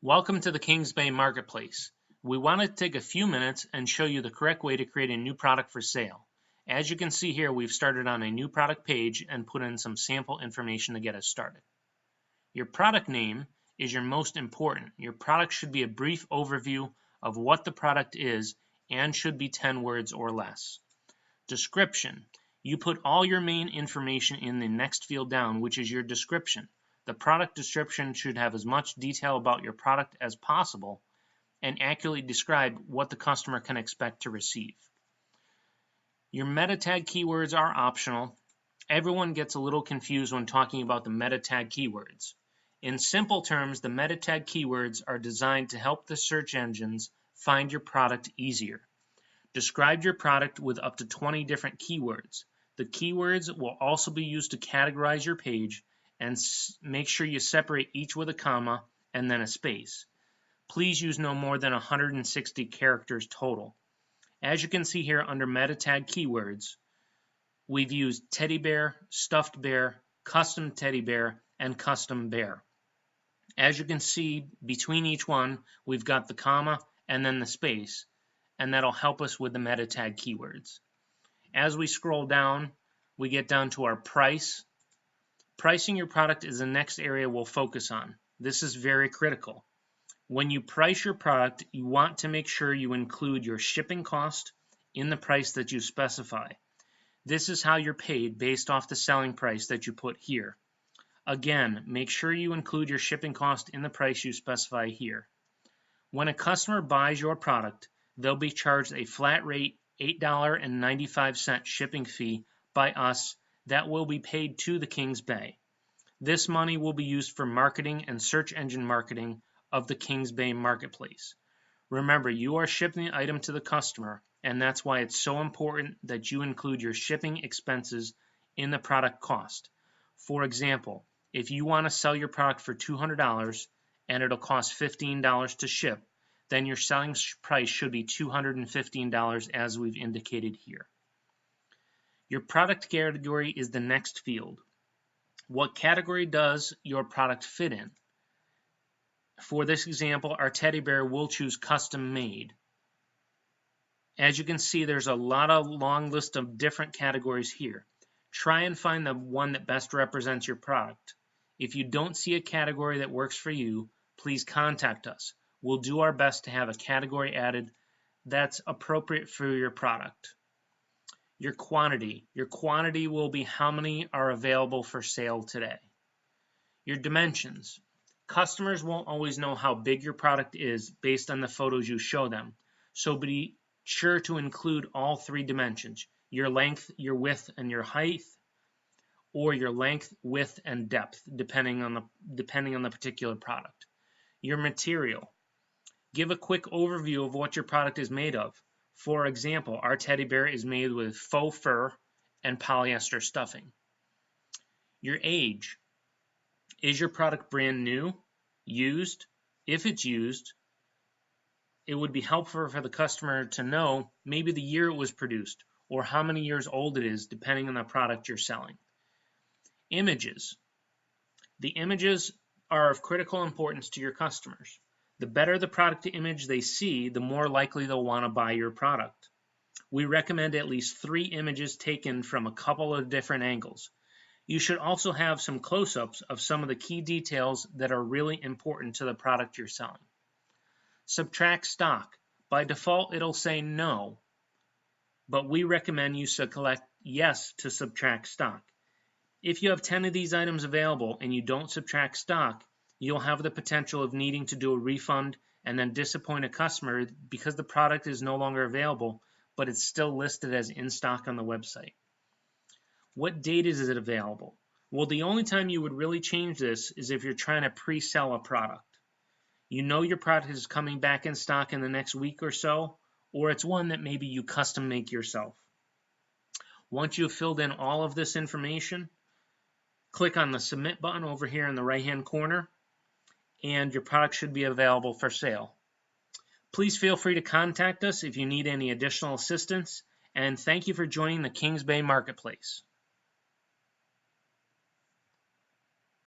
Welcome to the Kings Bay Marketplace. We want to take a few minutes and show you the correct way to create a new product for sale. As you can see here, we've started on a new product page and put in some sample information to get us started. Your product name is your most important. Your product should be a brief overview of what the product is and should be 10 words or less. Description. You put all your main information in the next field down, which is your description. The product description should have as much detail about your product as possible and accurately describe what the customer can expect to receive. Your meta tag keywords are optional. Everyone gets a little confused when talking about the meta tag keywords. In simple terms, the meta tag keywords are designed to help the search engines find your product easier. Describe your product with up to 20 different keywords. The keywords will also be used to categorize your page and make sure you separate each with a comma and then a space. Please use no more than 160 characters total. As you can see here under meta tag keywords, we've used teddy bear, stuffed bear, custom teddy bear, and custom bear. As you can see, between each one, we've got the comma and then the space, and that'll help us with the meta tag keywords. As we scroll down, we get down to our price. Pricing your product is the next area we'll focus on. This is very critical. When you price your product, you want to make sure you include your shipping cost in the price that you specify. This is how you're paid based off the selling price that you put here. Again, make sure you include your shipping cost in the price you specify here. When a customer buys your product, they'll be charged a flat rate $8.95 shipping fee by us that will be paid to the Kings Bay. This money will be used for marketing and search engine marketing of the Kings Bay Marketplace. Remember, you are shipping the item to the customer, and that's why it's so important that you include your shipping expenses in the product cost. For example, if you want to sell your product for $200 and it'll cost $15 to ship, then your selling price should be $215 as we've indicated here. Your product category is the next field. What category does your product fit in? For this example, our teddy bear will choose custom made. As you can see, there's a long list of different categories here. Try and find the one that best represents your product. If you don't see a category that works for you, please contact us. We'll do our best to have a category added that's appropriate for your product. Your quantity. Your quantity will be how many are available for sale today. Your dimensions. Customers won't always know how big your product is based on the photos you show them, so be sure to include all three dimensions: your length, your width, and your height, or your length, width, and depth, depending on the particular product. Your material. Give a quick overview of what your product is made of. For example, our teddy bear is made with faux fur and polyester stuffing. Your age. Is your product brand new? Used? If it's used, it would be helpful for the customer to know maybe the year it was produced or how many years old it is, depending on the product you're selling. Images. The images are of critical importance to your customers. The better the product image they see, the more likely they'll want to buy your product. We recommend at least 3 images taken from a couple of different angles. You should also have some close-ups of some of the key details that are really important to the product you're selling. Subtract stock. By default, it'll say no, but we recommend you select yes to subtract stock. If you have 10 of these items available and you don't subtract stock, you'll have the potential of needing to do a refund and then disappoint a customer because the product is no longer available, but it's still listed as in stock on the website. What date is it available? Well, the only time you would really change this is if you're trying to pre-sell a product. You know your product is coming back in stock in the next week or so, or it's one that maybe you custom make yourself. Once you've filled in all of this information, click on the Submit button over here in the right-hand corner, and your product should be available for sale. Please feel free to contact us if you need any additional assistance, and thank you for joining the Kings Bay Marketplace.